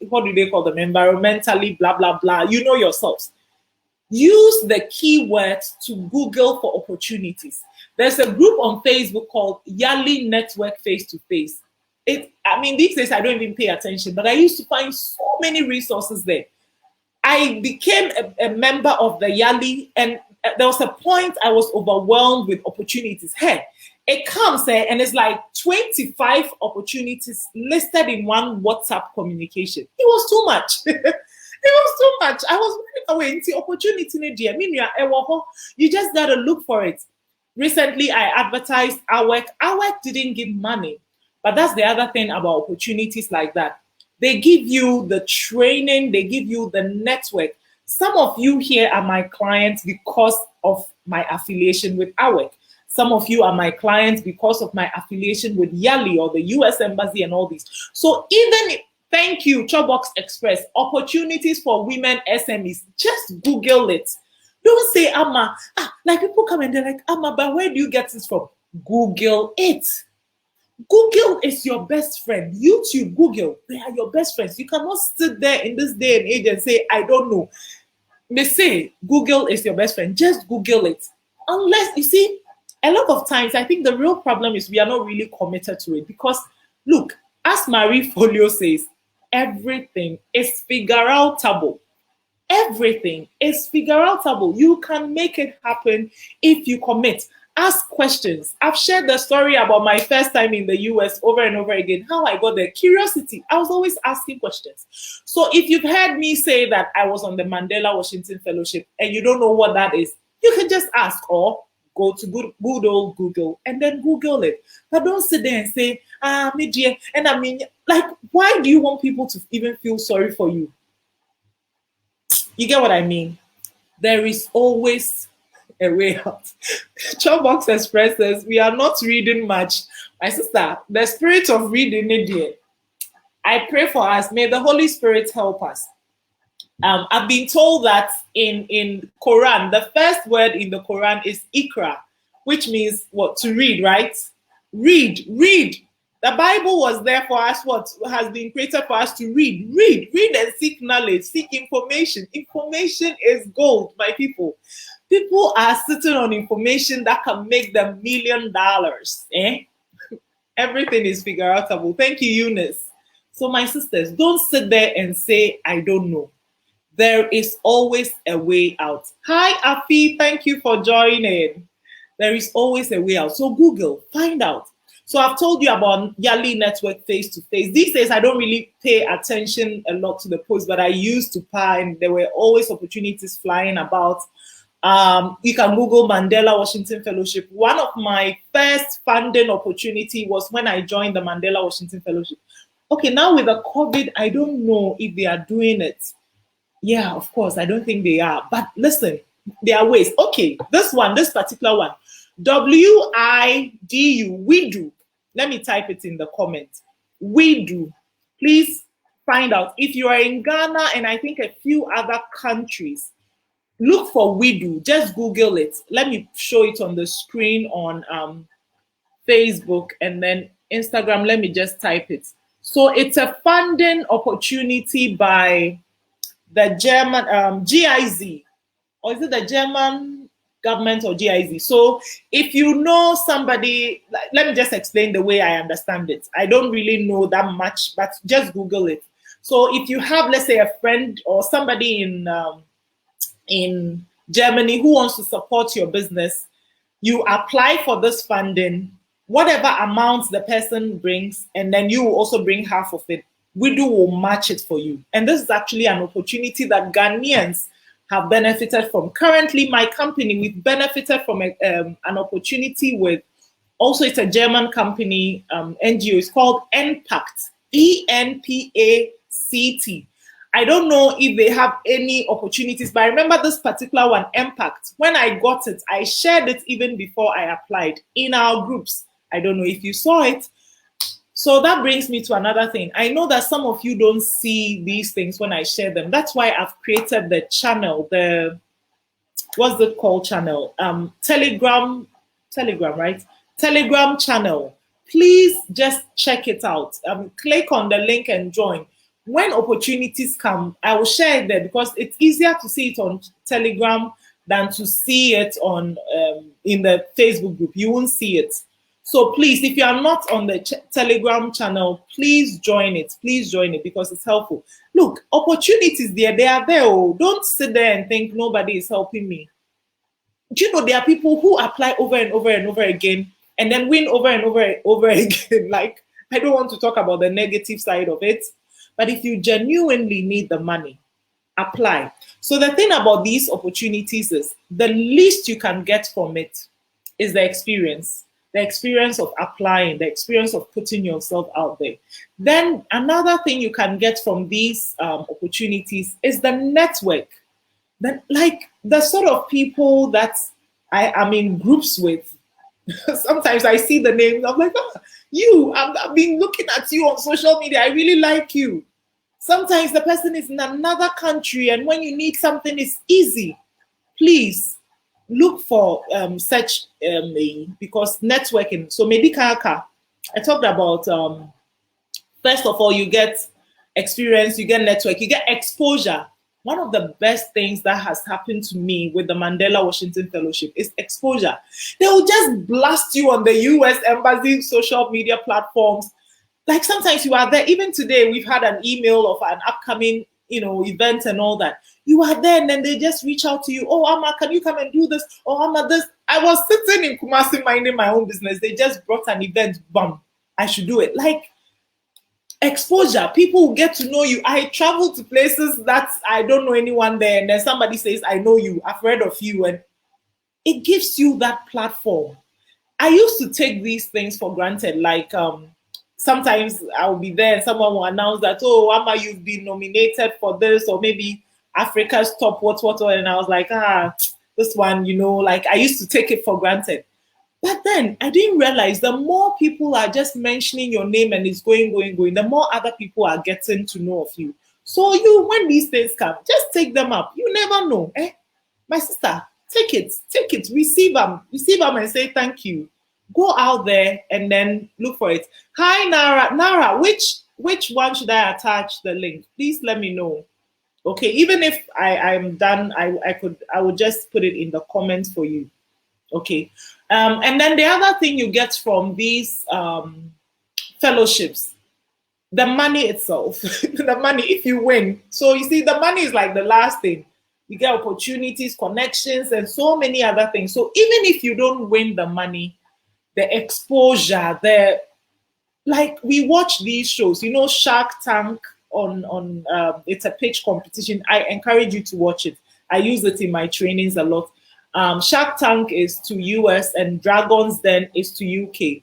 what do they call them? Environmentally, blah, blah, blah. You know yourselves. Use the keywords to Google for opportunities. There's a group on Facebook called Yali Network Face to Face. These days I don't even pay attention, but I used to find so many resources there. I became a member of the Yali, and there was a point I was overwhelmed with opportunities. Hey, it comes and it's like 25 opportunities listed in one WhatsApp communication. It was too much. It was too much. I was running away into opportunity. You just gotta look for it. Recently, I advertised AWEC. AWEC didn't give money, but that's the other thing about opportunities like that. They give you the training, they give you the network. Some of you here are my clients because of my affiliation with AWEC. Some of you are my clients because of my affiliation with Yali or the US Embassy and all these. So thank you, Chopbox Express, opportunities for women SMEs. Just Google it. Don't say, Amma. Like people come and they're like, Amma, but where do you get this from? Google it. Google is your best friend. YouTube, Google, they are your best friends. You cannot sit there in this day and age and say, I don't know. They say Google is your best friend. Just Google it. Unless, you see, a lot of times, I think the real problem is we are not really committed to it. Because, look, as Marie Folio says, everything is figure-outable. Everything is figure-outable. You can make it happen if you commit. Ask questions. I've shared the story about my first time in the US over and over again, how I got there. Curiosity. I was always asking questions. So if you've heard me say that I was on the Mandela Washington Fellowship and you don't know what that is, you can just ask or go to good old Google and then Google it. But don't sit there and say, me dear. And why do you want people to even feel sorry for you? You get what I mean? There is always a way out. Chopbox Express says, we are not reading much. My sister, the spirit of reading it here. I pray for us. May the Holy Spirit help us. I've been told that in Quran, the first word in the Quran is Ikra, which means what? To read, right? Read. The Bible was there for us, what has been created for us to read and seek knowledge, seek information. Information is gold, my people. People are sitting on information that can make them $1 million. Everything is figure outable. Thank you, Eunice. So, my sisters, don't sit there and say, I don't know. There is always a way out. Hi, Afi. Thank you for joining. There is always a way out. So, Google, find out. So, I've told you about Yali Network face to face. These days, I don't really pay attention a lot to the posts, but I used to pay, and there were always opportunities flying about. You can Google Mandela Washington Fellowship. One of my first funding opportunity was when I joined the Mandela Washington Fellowship. Okay, now with the COVID, I don't know if they are doing it. Yeah, of course, I don't think they are. But listen, there are ways. Okay, this particular one, WIDU, we do. Let me type it in the comments. We do. Please find out. If you are in Ghana and I think a few other countries, look for We Do. Just Google it. Let me show it on the screen on Facebook and then Instagram. Let me just type it. So it's a funding opportunity by the German GIZ, or is it the German government or GIZ? So if you know somebody, let me just explain the way I understand it. I don't really know that much, but just Google it. So if you have, let's say, a friend or somebody in Germany who wants to support your business, you apply for this funding, whatever amounts the person brings, and then you will also bring half of it. We will match it for you. And this is actually an opportunity that Ghanaians have benefited from. Currently, my company, we've benefited from an opportunity with, also it's a German company, NGO, it's called ENPACT, ENPACT. I don't know if they have any opportunities, but I remember this particular one, ENPACT. When I got it, I shared it even before I applied in our groups. I don't know if you saw it. So that brings me to another thing. I know that some of you don't see these things when I share them. That's why I've created the channel, what's it called channel? Telegram, right? Telegram channel. Please just check it out. Click on the link and join. When opportunities come, I will share it there because it's easier to see it on Telegram than to see it on in the Facebook group. You won't see it. So please, if you are not on the Telegram channel, please join it. Please join it because it's helpful. Look, opportunities there, they are there. Oh, don't sit there and think nobody is helping me. Do you know there are people who apply over and over and over again and then win over and over again? Like, I don't want to talk about the negative side of it, but if you genuinely need the money, apply. So the thing about these opportunities is the least you can get from it is the experience of applying, the experience of putting yourself out there. Then another thing you can get from these opportunities is the network. That, like, the sort of people that I am in groups with. Sometimes I see the names, I'm like, oh, I've been looking at you on social media, I really like you. Sometimes the person is in another country and when you need something, it's easy. Please look for such because networking. So maybe Kaka, I talked about first of all, you get experience, you get network, you get exposure. One of the best things that has happened to me with the Mandela Washington Fellowship is exposure. They will just blast you on the US Embassy social media platforms. Like sometimes you are there. Even today, we've had an email of an upcoming, event and all that. You are there and then they just reach out to you. Oh, Amma, can you come and do this? Oh, Amma, this. I was sitting in Kumasi minding my own business. They just brought an event. Bam, I should do it. Like exposure. People will get to know you. I travel to places that I don't know anyone there. And then somebody says, I know you. I've heard of you. And it gives you that platform. I used to take these things for granted. Like, sometimes I'll be there and someone will announce that, oh, Amma, you've been nominated for this, or maybe Africa's top what, and I was like, this one, like I used to take it for granted. But then I didn't realize the more people are just mentioning your name and it's going, the more other people are getting to know of you. So when these things come, just take them up. You never know. My sister, take it, receive them and say thank you. Go out there and then look for it. Hi, Nara. Nara, which one should I attach the link? Please let me know. Okay, even if I'm done, I would just put it in the comments for you. Okay. And then the other thing you get from these fellowships, the money itself, the money if you win. So you see, the money is like the last thing. You get opportunities, connections, and so many other things. So even if you don't win the money, the exposure, the like we watch these shows, you know, Shark Tank on it's a pitch competition. I encourage you to watch it. I use it in my trainings a lot. Shark Tank is to US and Dragons Den is to UK.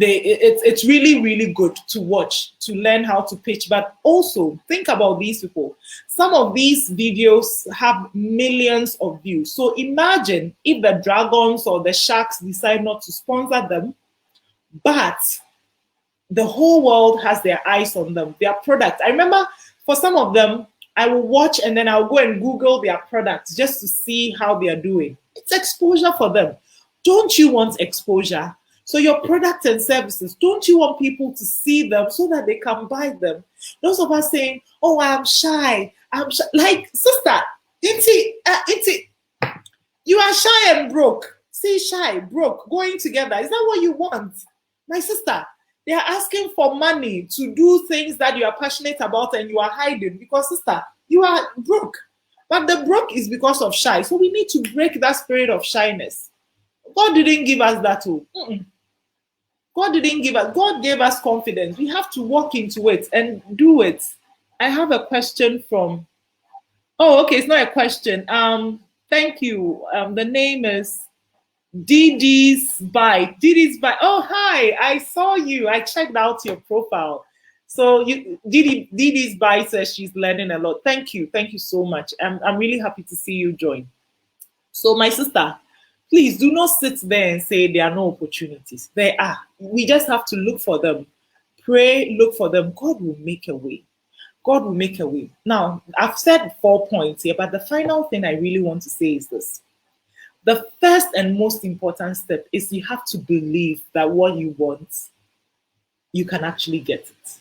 It's really good to watch, to learn how to pitch. But also think about these people. Some of these videos have millions of views. So imagine if the Dragons or the Sharks decide not to sponsor them, but the whole world has their eyes on them, their product. I remember for some of them, I will watch and then I'll go and Google their products just to see how they are doing. It's exposure for them. Don't you want exposure? So your product and services, don't you want people to see them so that they can buy them? Those of us saying, oh, I'm shy. Like, sister, Inti, you are shy and broke. See, shy, broke, going together. Is that what you want? My sister, they are asking for money to do things that you are passionate about and you are hiding because, sister, you are broke. But the broke is because of shy. So we need to break that spirit of shyness. God didn't give us that too. God didn't give us. God gave us confidence. We have to walk into it and do it. I have a question from. Oh, okay. It's not a question. Thank you. The name is Didi's Bite. Didi's Bite. Oh, hi. I saw you. I checked out your profile. So Didi's Bite says she's learning a lot. Thank you. Thank you so much. I'm really happy to see you join. So my sister, please do not sit there and say there are no opportunities. There are. We just have to look for them. Pray, look for them. God will make a way. God will make a way. Now, I've said 4 points here, but the final thing I really want to say is this. The first and most important step is you have to believe that what you want, you can actually get it.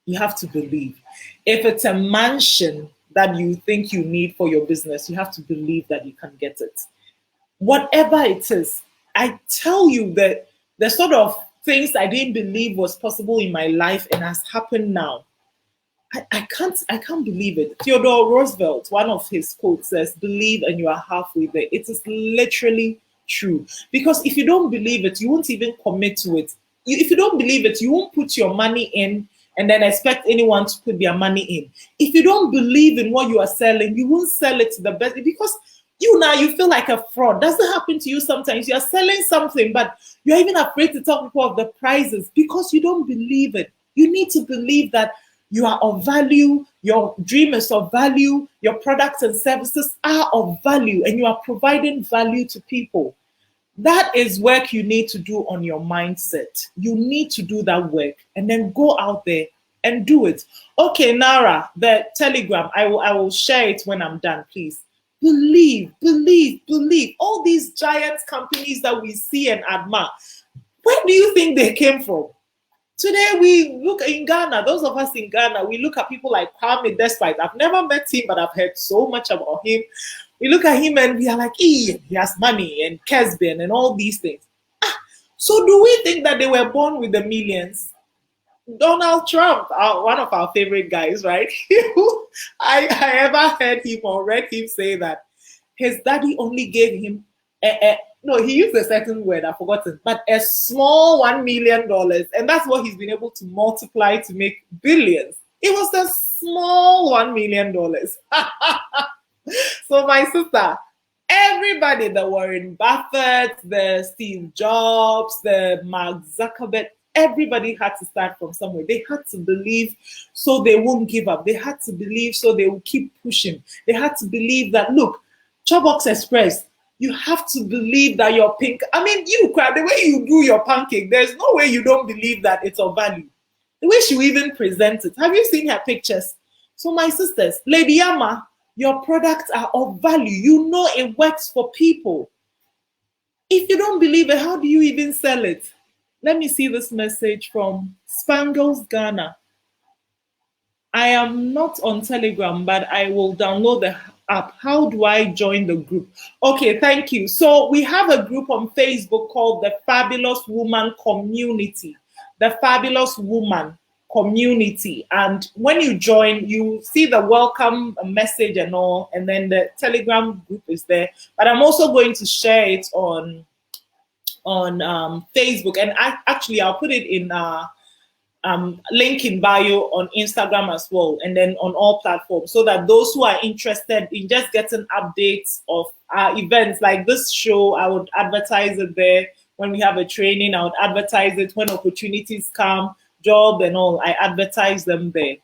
You have to believe. If it's a mansion that you think you need for your business, you have to believe that you can get it. Whatever it is, I tell you that the sort of things I didn't believe was possible in my life and has happened now. I can't believe it. Theodore Roosevelt, one of his quotes says, believe and you are halfway there. It is literally true. Because if you don't believe it, you won't even commit to it. If you don't believe it, you won't put your money in and then expect anyone to put their money in. If you don't believe in what you are selling, you won't sell it to the best. Because you feel like a fraud. Doesn't happen to you sometimes? You are selling something, but you're even afraid to tell people of the prices because you don't believe it. You need to believe that you are of value, your dream is of value, your products and services are of value, and you are providing value to people. That is work you need to do on your mindset. You need to do that work and then go out there and do it. Okay, Nara, the Telegram, I will share it when I'm done, please. Believe. All these giant companies that we see and admire, where do you think they came from? Today we look in Ghana, those of us in Ghana, we look at people like Kwame Despite. I've never met him, but I've heard so much about him. We look at him and we are like, he has money and Kesben and all these things. So do we think that they were born with the millions? Donald Trump, one of our favorite guys, right? I ever heard him or read him say that his daddy only gave him no, he used a certain word, I've forgotten, but a small $1 million, and that's what he's been able to multiply to make billions. It was a small $1 million. So my sister, everybody, the Warren Buffett, the Steve Jobs, the Mark Zuckerberg, everybody had to start from somewhere. They had to believe so they won't give up. They had to believe so they will keep pushing. They had to believe that, look, Chobox Express, you have to believe that your pink, the way you do your pancake, there's no way you don't believe that it's of value. The way she even presents it. Have you seen her pictures? So my sisters, Lady Yama, your products are of value. You know it works for people. If you don't believe it, how do you even sell it? Let me see this message from Spangles Ghana. I am not on Telegram, but I will download the app. How do I join the group? Okay, thank you. So we have a group on Facebook called the Fabulous Woman Community. The Fabulous Woman Community. And when you join, you see the welcome message and all, and then the Telegram group is there. But I'm also going to share it on Facebook, and actually I'll put it in link in bio on Instagram as well, and then on all platforms, so that those who are interested in just getting updates of our events like this show, I would advertise it there. When we have a training, I would advertise it. When opportunities come, job and all, I advertise them there.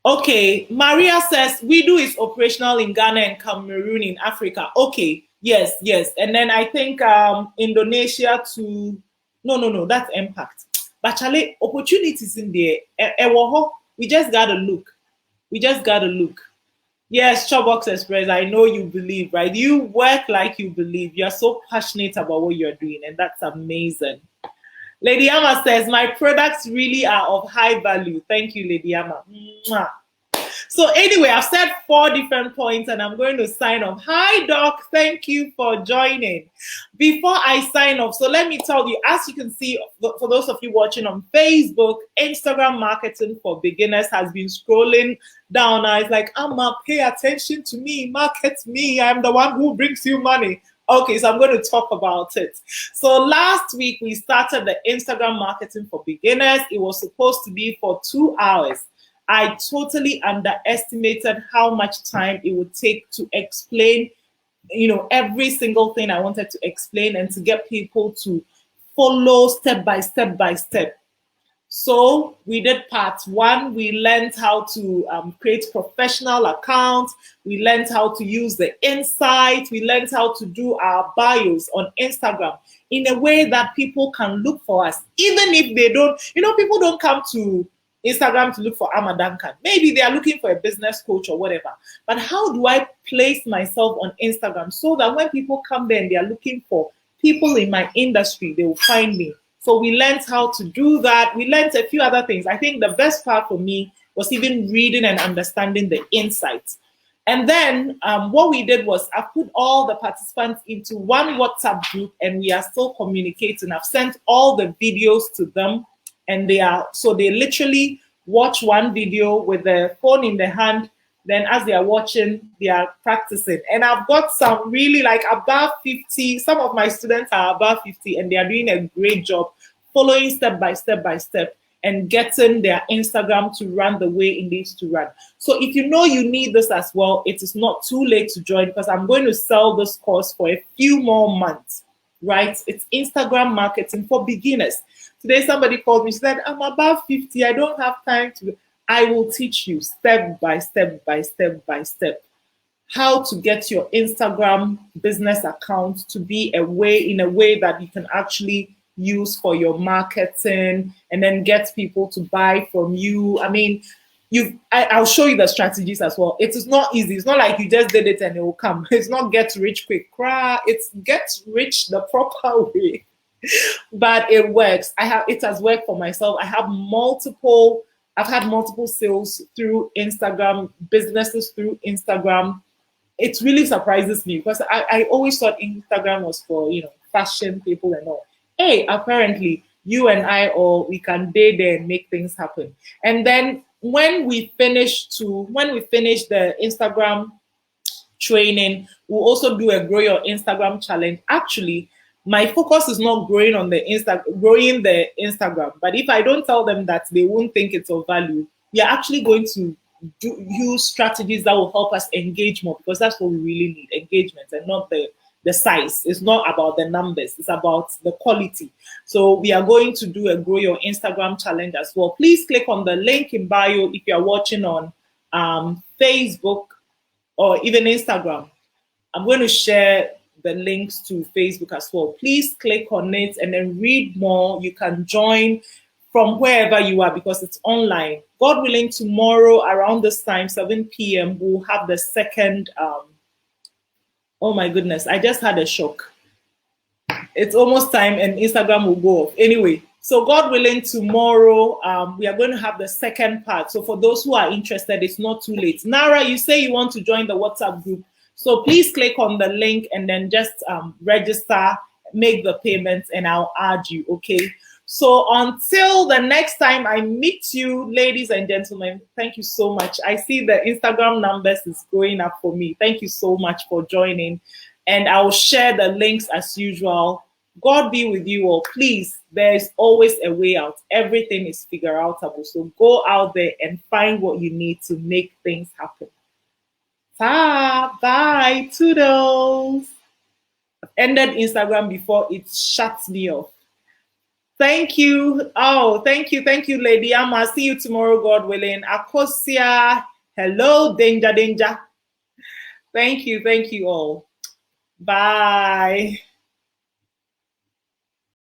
Okay, Maria says we do is operational in Ghana and Cameroon in Africa. Okay, yes, yes. And then I think Indonesia to no, that's impact. But Charlie, opportunities in there. We just gotta look. We just gotta look. Yes, Showbox Express, I know you believe, right? You work like you believe. You're so passionate about what you're doing, and that's amazing. Lady Amma says, my products really are of high value. Thank you, Lady Amma. Mwah. So anyway, I've said 4 different points and I'm going to sign off. Hi, Doc. Thank you for joining. Before I sign off, so let me tell you, as you can see, for those of you watching on Facebook, Instagram Marketing for Beginners has been scrolling down. It's like, Amma, pay attention to me, market me. I'm the one who brings you money. Okay, so I'm going to talk about it. So last week, we started the Instagram Marketing for Beginners. It was supposed to be for 2 hours. I totally underestimated how much time it would take to explain, every single thing I wanted to explain and to get people to follow step by step by step. So we did part 1. We learned how to create professional accounts. We learned how to use the insight. We learned how to do our bios on Instagram in a way that people can look for us, even if they don't, people don't come to Instagram to look for Amma Duncan. Maybe they are looking for a business coach or whatever. But how do I place myself on Instagram so that when people come there and they are looking for people in my industry, they will find me? So we learned how to do that. We learned a few other things. I think the best part for me was even reading and understanding the insights. And then what we did was I put all the participants into one WhatsApp group and we are still communicating. I've sent all the videos to them. And they literally watch one video with the phone in the hand. Then as they are watching, they are practicing. And I've got some really like above 50. Some of my students are above 50 and they are doing a great job following step by step and getting their Instagram to run the way it needs to run. So if you know you need this as well, it is not too late to join because I'm going to sell this course for a few more months, right? It's Instagram Marketing for Beginners. Today, somebody called me, she said, I'm above 50, I don't have time to. I will teach you step by step how to get your Instagram business account to be in a way that you can actually use for your marketing and then get people to buy from you. I mean, I'll show you the strategies as well. It is not easy. It's not like you just did it and it will come. It's not get rich quick. It's get rich the proper way. But it works. It has worked for myself. I've had multiple sales through Instagram, businesses through Instagram. It really surprises me because I always thought Instagram was for fashion people and all. Hey, apparently you and I we can date there and make things happen. And then when we finish the Instagram training, we'll also do a Grow Your Instagram challenge. Actually, my focus is not growing the Instagram. But if I don't tell them that, they won't think it's of value. We are actually going to use strategies that will help us engage more because that's what we really need, engagement and not the size. It's not about the numbers. It's about the quality. So we are going to do a Grow Your Instagram challenge as well. Please click on the link in bio if you are watching on Facebook or even Instagram. I'm going to share the links to Facebook as well. Please click on it and then read more. You can join from wherever you are because it's online. God willing, tomorrow around this time, 7 p.m., we'll have the second. Oh my goodness, I just had a shock. It's almost time and Instagram will go off. Anyway, so God willing, tomorrow we are going to have the second part. So for those who are interested, it's not too late. Nara, you say you want to join the WhatsApp group. So please click on the link and then just register, make the payments, and I'll add you, okay? So until the next time I meet you, ladies and gentlemen, thank you so much. I see the Instagram numbers is going up for me. Thank you so much for joining. And I'll share the links as usual. God be with you all. Please, there's always a way out. Everything is figure outable. So go out there and find what you need to make things happen. Bye. Toodles. I've ended Instagram before it shuts me off. Thank you. Oh, thank you, Lady Amma. See you tomorrow, God willing. Akosia. Hello, danger. Thank you all. Bye.